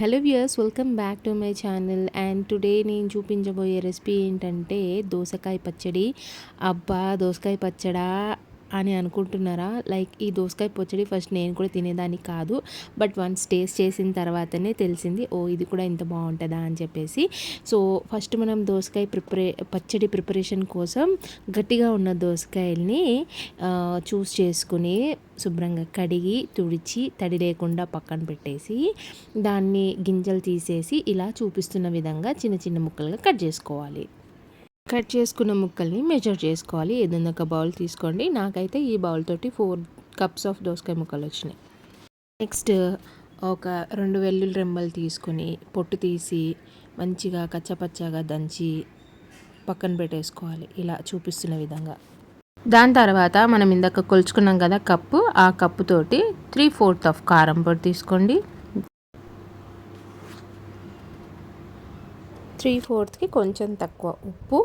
Hello viewers, welcome back to my channel. And today నేను చూపించబోయే recipe ఏంటంటే దోసకాయ పచ్చడి. అబ్బా, దోసకాయ పచ్చడా అని అనుకుంటున్నారా? లైక్ ఈ దోసకాయ పచ్చడి ఫస్ట్ నేను కూడా తినేదాన్ని కాదు, బట్ వన్స్ టేస్ట్ చేసిన తర్వాతనే తెలిసింది, ఓ ఇది కూడా ఇంత బాగుంటుందా అని చెప్పేసి. సో ఫస్ట్ మనం దోసకాయ పచ్చడి ప్రిపరేషన్ కోసం గట్టిగా ఉన్న దోసకాయల్ని చూస్ చేసుకుని శుభ్రంగా కడిగి తుడిచి తడి లేకుండా పక్కన పెట్టేసి దాన్ని గింజలు తీసేసి ఇలా చూపిస్తున్న విధంగా చిన్న చిన్న ముక్కలుగా కట్ చేసుకోవాలి. కట్ చేసుకున్న ముక్కల్ని మెజర్ చేసుకోవాలి. ఏదైనా ఒక బౌల్ తీసుకోండి. నాకైతే ఈ బౌల్ తోటి 4 కప్స్ ఆఫ్ దోసకాయ ముక్కలు వచ్చినాయి. నెక్స్ట్ ఒక 2 వెల్లుల్లి రెమ్మలు తీసుకొని పొట్టు తీసి మంచిగా కచ్చపచ్చగా దంచి పక్కన పెట్టేసుకోవాలి ఇలా చూపిస్తున్న విధంగా. దాని తర్వాత మనం ఇందాక కొలుచుకున్నాం కదా కప్పు, ఆ కప్పుతోటి 3/4 ఆఫ్ కారం పొడి తీసుకోండి. 3/4కి కొంచెం తక్కువ ఉప్పు,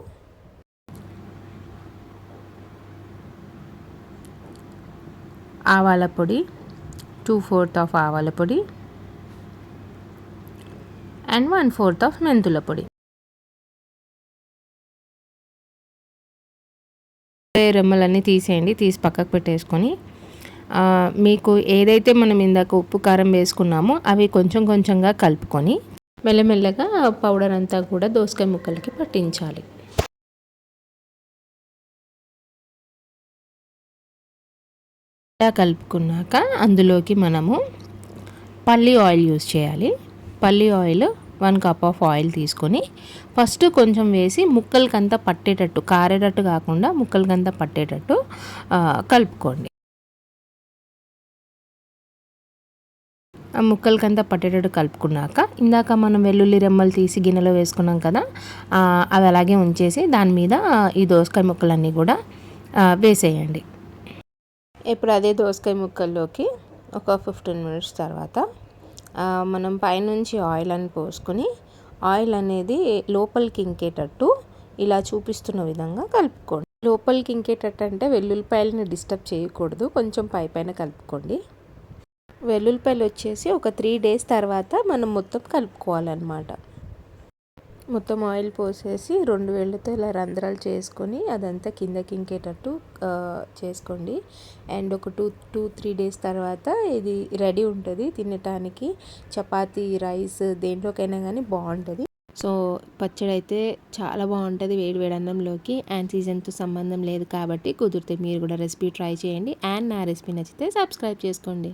ఆవాల పొడి 2/4 ఆఫ్ ఆవాల పొడి అండ్ 1/4 ఆఫ్ మెంతుల పొడి. రెమ్మలన్నీ తీసేయండి, తీసి పక్కకు పెట్టేసుకొని మీకు ఏదైతే మనం ఇందాక ఉప్పు కారం వేసుకున్నామో అవి కొంచెం కొంచెంగా కలుపుకొని మెల్లమెల్లగా పౌడర్ అంతా కూడా దోసకాయ ముక్కలకి పట్టించాలి. ఇలా కలుపుకున్నాక అందులోకి మనము పల్లి ఆయిల్ యూస్ చేయాలి. పల్లి ఆయిల్ 1 కప్ ఆఫ్ ఆయిల్ తీసుకొని ఫస్ట్ కొంచెం వేసి ముక్కలకంతా పట్టేటట్టు, కారేటట్టు కాకుండా ముక్కలకంతా పట్టేటట్టు కలుపుకోండి. ఆ ముక్కలకంతా పట్టేటట్టు కలుపుకున్నాక ఇందాక మనం వెల్లుల్లి రెమ్మలు తీసి గిన్నెలో వేసుకున్నాం కదా, అవి అలాగే ఉంచేసి దాని మీద ఈ దోసకాయ ముక్కలన్నీ కూడా వేసేయండి. ఇప్పుడు అదే దోసకాయ ముక్కల్లోకి ఒక 15 మినిట్స్ తర్వాత మనం పైనుంచి ఆయిల్ అని పోసుకొని ఆయిల్ అనేది లోపలికి ఇంకేటట్టు ఇలా చూపిస్తున్న విధంగా కలుపుకోండి. లోపలికి ఇంకేటట్టు అంటే వెల్లుల్లిపాయలని డిస్టర్బ్ చేయకూడదు, కొంచెం పైన కలుపుకోండి. వెల్లుల్లిపాయలు వచ్చేసి ఒక 3 డేస్ తర్వాత మనం మొత్తం కలుపుకోవాలన్నమాట. మొత్తం ఆయిల్ పోసేసి 2 వేళ్ళతో ఇలా రంధ్రాలు చేసుకొని అదంతా కిందకి ఇంకేటట్టు చేసుకోండి. అండ్ ఒక 2-3 డేస్ తర్వాత ఇది రెడీ ఉంటుంది తినటానికి. చపాతీ, రైస్ దేంట్లోకైనా కానీ బాగుంటుంది. సో పచ్చడి అయితే చాలా బాగుంటుంది వేడి వేడి అన్నంలోకి. అండ్ సీజన్తో సంబంధం లేదు కాబట్టి కుదిరితే మీరు కూడా రెసిపీ ట్రై చేయండి. అండ్ నా రెసిపీ నచ్చితే సబ్స్క్రైబ్ చేసుకోండి.